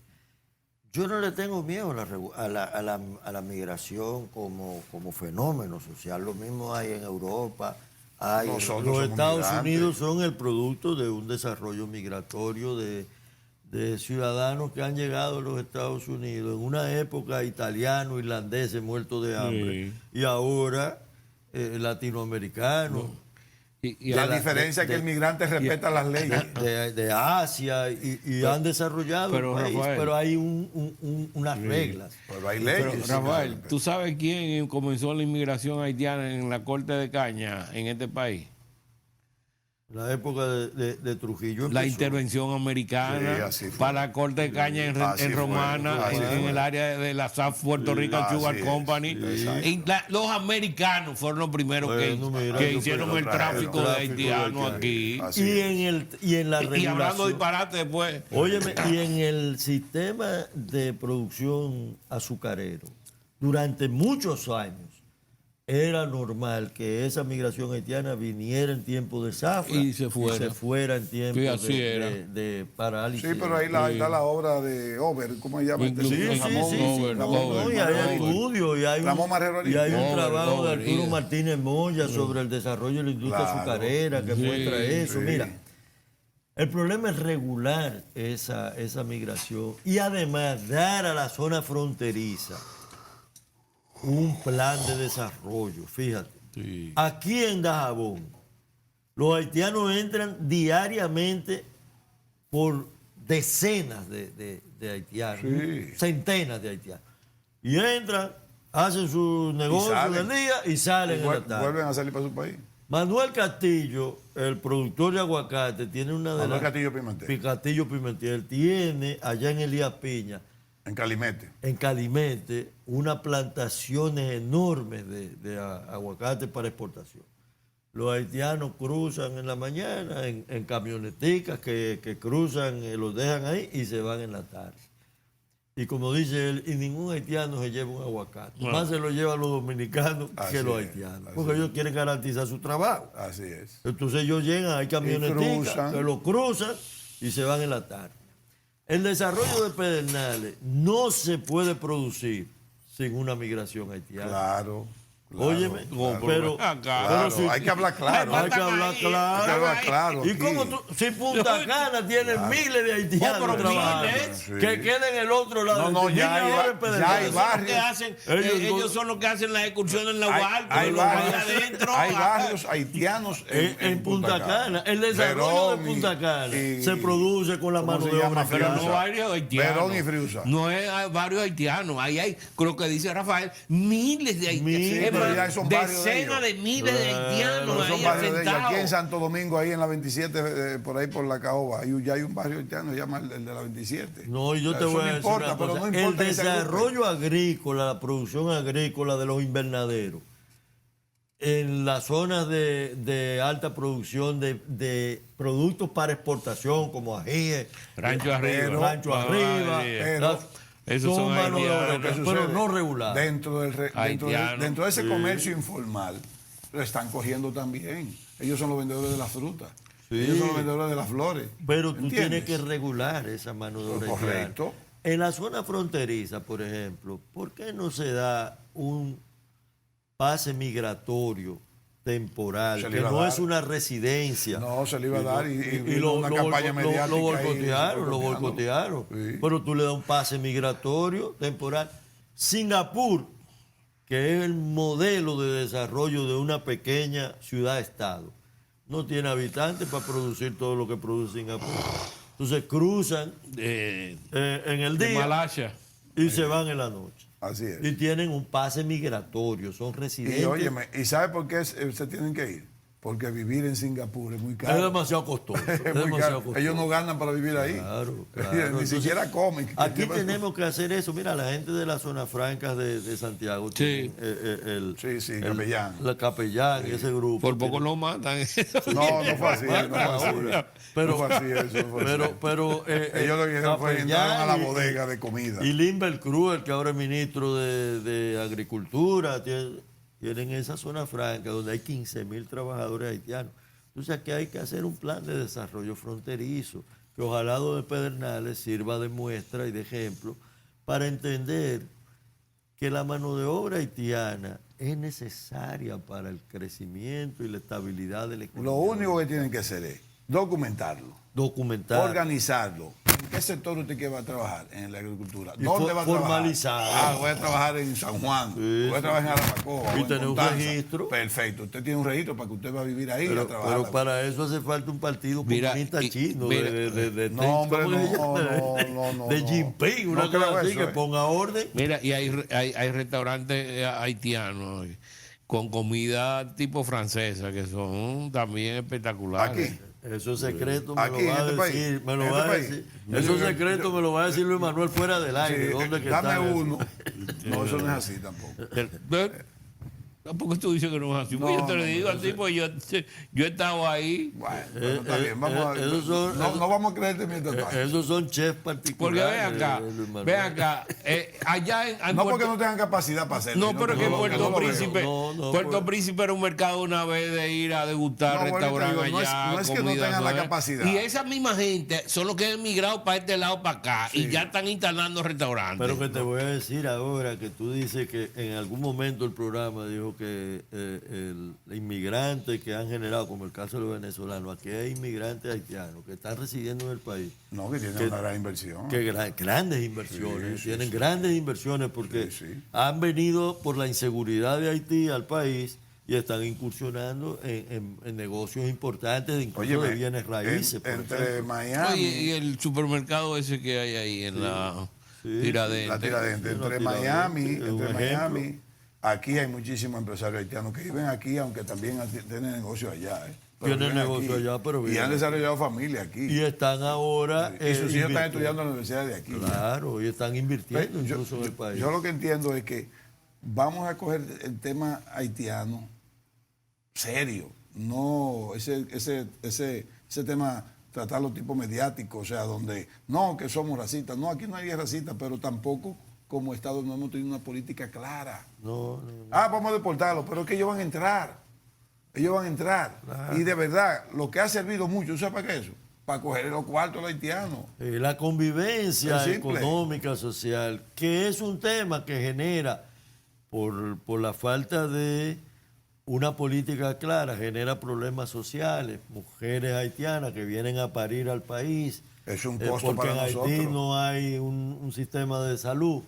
Yo no le tengo miedo a la migración como fenómeno social. Lo mismo hay en Europa. Los Estados Unidos son el producto de un desarrollo migratorio de ciudadanos que han llegado a los Estados Unidos en una época italianos, irlandeses muertos de hambre, y ahora latinoamericanos. Y la diferencia es que el migrante respeta las leyes. De Asia y han desarrollado el país, Rafael, pero hay unas reglas. Pero hay leyes. Pero, Rafael, ¿tú sabes quién comenzó la inmigración haitiana en la corte de caña en este país? La época de Trujillo La empezó. intervención americana para la corte de caña en Romana, en el área de la South Puerto Rican Sugar Company. Los americanos fueron los primeros que hicieron el tráfico de haitianos aquí. Y en la regulación. Y hablando disparate después. Óyeme, y en el sistema de producción azucarero, durante muchos años, era normal que esa migración haitiana viniera en tiempo de zafra y se fuera en tiempo de parálisis. Sí, pero ahí está la obra de Over, ¿cómo se llama? Y hay estudios y hay un trabajo de Arturo Martínez Moya sobre el desarrollo de la industria azucarera que muestra eso. Mira, el problema es regular esa migración y además dar a la zona fronteriza un plan de desarrollo. Fíjate, aquí en Dajabón, los haitianos entran diariamente por decenas de haitianos, centenas de haitianos. Y entran, hacen su negocio del día y salen en la tarde. Vuelven a salir para su país. Manuel Castillo, el productor de aguacate, tiene una de Manuel las... Castillo Pimentel, tiene allá en Elías Piña, en Calimete. En Calimete, unas plantaciones enormes de aguacate para exportación. Los haitianos cruzan en la mañana en camioneticas que cruzan, los dejan ahí y se van en la tarde. Y como dice él, y ningún haitiano se lleva un aguacate. Más se lo llevan los dominicanos que los haitianos. Porque ellos quieren garantizar su trabajo. Así es. Entonces ellos llegan, hay camioneticas que lo cruzan y se van en la tarde. El desarrollo de Pedernales no se puede producir sin una migración haitiana. Claro. Óyeme, claro. pero, Claro, si- hay que hablar claro. hay que hablar Hay que hablar claro. ¿Y aquí. cómo tú, si Punta Cana tiene miles de haitianos pero trabajando, miles. Sí. que queden en el otro lado? No, del ya hay Niño ahora en ya Pedernales. hay Ellos son los que barrios. hacen, Ellos son los que hacen las excursiones en la Hay, barca, hay ahí barrios, adentro. hay barrios haitianos En Punta Cana. El desarrollo Verón de Punta Cana y- se produce con la ¿cómo mano se de llama? obra Pero Friusa. no varios haitianos. Verón y Friusa. No es varios haitianos. Ahí hay, creo que dice Rafael, miles de haitianos. Miles. Es más, Pero ya son varios de decenas de ellos. miles de haitianos Pero son ahí barrios de ellos. Aquí en asentados. Santo Domingo, ahí en la 27, por ahí por la Caoba, ya hay un barrio haitiano, se llama el de la 27. No, y yo te Eso voy a no decir importa, una pero cosa. no importa El que se agrupen. desarrollo agrícola, la producción agrícola de los invernaderos, en las zonas de alta producción de productos para exportación, como ajíes, Rancho arriba. rancho arriba, pero- esos son mano de haitianos. obra, ¿Qué pero sucede? no regular. Haitiano. Dentro de ese comercio informal, lo están cogiendo también. Ellos son los vendedores de las frutas. Sí. Ellos son los vendedores de las flores. Pero tú ¿Entiendes? tienes que regular esa mano de obra. Correcto. haitiana. En la zona fronteriza, por ejemplo, ¿por qué no se da un pase migratorio temporal, Se le que iba a no dar. es una residencia? No, se le iba a dar y lo, una lo campaña boico- mediática. lo y boicotearon, se lo boicotearon. Sí. Pero tú le das un pase migratorio temporal. Singapur, que es el modelo de desarrollo de una pequeña ciudad-estado, no tiene habitantes para producir todo lo que produce Singapur. Entonces cruzan De en el día Malasia. y se van en la noche. Así es. Y tienen un pase migratorio, son residentes. Y óyeme, ¿y sabe por qué se tienen que ir? Porque vivir en Singapur es muy Es caro. demasiado costoso. Es es muy demasiado caro. costoso. Ellos no ganan para vivir ahí. Claro, Ni Entonces, siquiera comen. Aquí tenemos que hacer eso. Mira, la gente de las zonas francas de Santiago. Sí. tienen, Sí, Capellán. La Capellán y ese grupo. Por poco tienen- no matan. No fue así. No fue así. Pero- No fue así eso. No fue así. pero Ellos lo que hicieron fue Capellán entraron a la y- bodega de comida. Y Limber Cruz, el que ahora es ministro de Agricultura, tienen esa zona franca donde hay 15.000 trabajadores haitianos. Entonces aquí hay que hacer un plan de desarrollo fronterizo, que ojalá lo de Pedernales sirva de muestra y de ejemplo para entender que la mano de obra haitiana es necesaria para el crecimiento y la estabilidad de la economía. Lo único que tienen que hacer es documentarlo, documentar. organizarlo. ¿En qué sector usted que va a trabajar? En la agricultura. Y ¿Dónde va a trabajar? formalizar. Voy a trabajar en San Juan. Sí, voy a trabajar en Arapacoa. Y o en tener un Constanza. registro. Perfecto. Usted tiene un registro para que usted va a vivir ahí y a Pero trabajar. para eso hace falta un partido Mira, comunista y- chino mira, no, hombre, ¿cómo se no, llama? no, de no. Jinping, una No creo cosa así eso, que ponga orden. Mira, y hay restaurantes haitianos con comida tipo francesa que son también espectaculares. Aquí. Esos secretos me Aquí, lo va en a este país. decir, me lo En va este a país. decir. Yo- Esos yo- secretos yo- me lo va a decir Luis Manuel fuera del aire. Sí, ¿Dónde que dame están? uno. No, eso no es así tampoco. Tampoco tú dices que no es así. No, Pues yo te lo no, digo a ti, pues yo he estado ahí. Bueno, está bien. Vamos esos son- no vamos a creerte mientras tanto. Esos son chefs Porque particulares. ven acá, Luis Manuel. ven acá. Allá en No porque Puerto- no tengan capacidad para hacerlo. No, sino pero que no Puerto lo veo. Príncipe, No, Puerto pues. Príncipe era un mercado una vez de ir a degustar No, bueno, te restaurantes digo, no es- allá. no es que no comida, tengan la ¿sabes? capacidad. Y esa misma gente son los que han emigrado para este lado, para acá, y ya están instalando restaurantes. Pero que te voy a decir ahora que tú dices que en algún momento el programa dijo que el inmigrante que han generado, como el caso de los venezolanos, aquí hay inmigrantes haitianos que están residiendo en el país, No, que tienen Que- una gran inversión. que grandes inversiones, Sí, sí, tienen sí. grandes inversiones porque Sí, sí. han venido por la inseguridad de Haití al país y están incursionando en negocios importantes, incluso Óyeme, de bienes raíces. por entre ejemplo. Miami, Oye, y el supermercado ese que hay ahí en la Tiradentes. la Tiradentes, Sí, entre la Miami, Tiradentes, un entre ejemplo. Miami, aquí hay muchísimos empresarios haitianos que viven aquí, aunque también tienen negocios allá. Pero Tienen viven negocio aquí. allá, pero Y viven han aquí. desarrollado familia aquí. Y están ahora... Y sus hijos están invirtiendo. estudiando en la universidad de aquí. Claro, y están invirtiendo Yo, incluso en el país. yo lo que entiendo es que vamos a coger el tema haitiano serio, no ese tema tratarlo tipo mediático, o sea, donde no, que somos racistas, no, aquí no hay racistas, pero tampoco como Estado no hemos tenido una política clara. No. Vamos a deportarlos, pero es que ellos van a entrar, y de verdad, lo que ha servido mucho, ¿sabes para qué eso? Para coger los cuartos a los haitianos. La convivencia Es simple. económica, social, que es un tema que genera por la falta de una política clara, genera problemas sociales, mujeres haitianas que vienen a parir al país. Es un costo porque para en nosotros. Haití no hay un sistema de salud.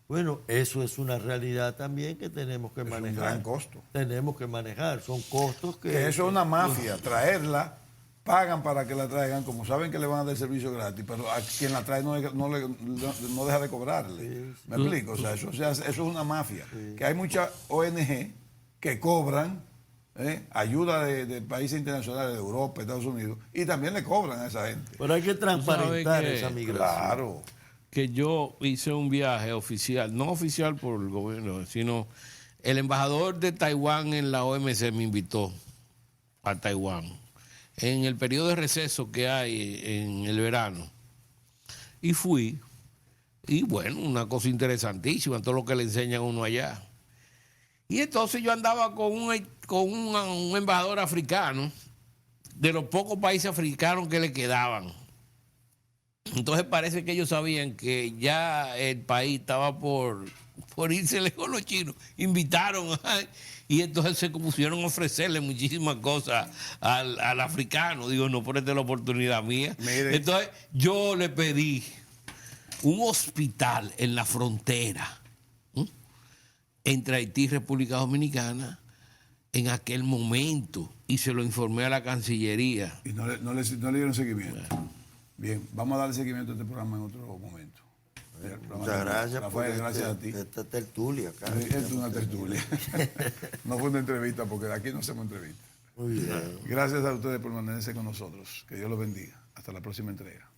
Bueno, eso es una realidad también que tenemos que manejar. Es un gran costo. Tenemos que manejar, son costos que... Que eso es una mafia, traerla, pagan para que la traigan, como saben que le van a dar servicio gratis, pero a quien la trae no deja de cobrarle. ¿Me explico? O sea, eso es una mafia. Que hay muchas ONG que cobran ayuda de países internacionales, de Europa, Estados Unidos, y también le cobran a esa gente. Pero hay que transparentar que- esa migración. Claro. Que yo hice un viaje oficial, no oficial por el gobierno, sino el embajador de Taiwán en la OMC me invitó a Taiwán en el periodo de receso que hay en el verano. Y fui, y bueno, una cosa interesantísima, todo lo que le enseñan a uno allá. Y entonces yo andaba con un embajador africano, de los pocos países africanos que le quedaban. Entonces parece que ellos sabían que ya el país estaba por irse con los chinos. Invitaron y entonces se pusieron a ofrecerle muchísimas cosas al africano. Digo, no, por esta es la oportunidad mía. Mire. Entonces yo le pedí un hospital en la frontera entre Haití y República Dominicana en aquel momento y se lo informé a la Cancillería. Y no le dieron seguimiento. Bien, vamos a darle seguimiento a este programa en otro momento. Muchas gracias Rafael, gracias a ti. esta tertulia. Esto es una tertulia. No fue una entrevista porque de aquí no hacemos entrevistas. Muy bien. Gracias a ustedes por permanecer con nosotros. Que Dios los bendiga. Hasta la próxima entrega.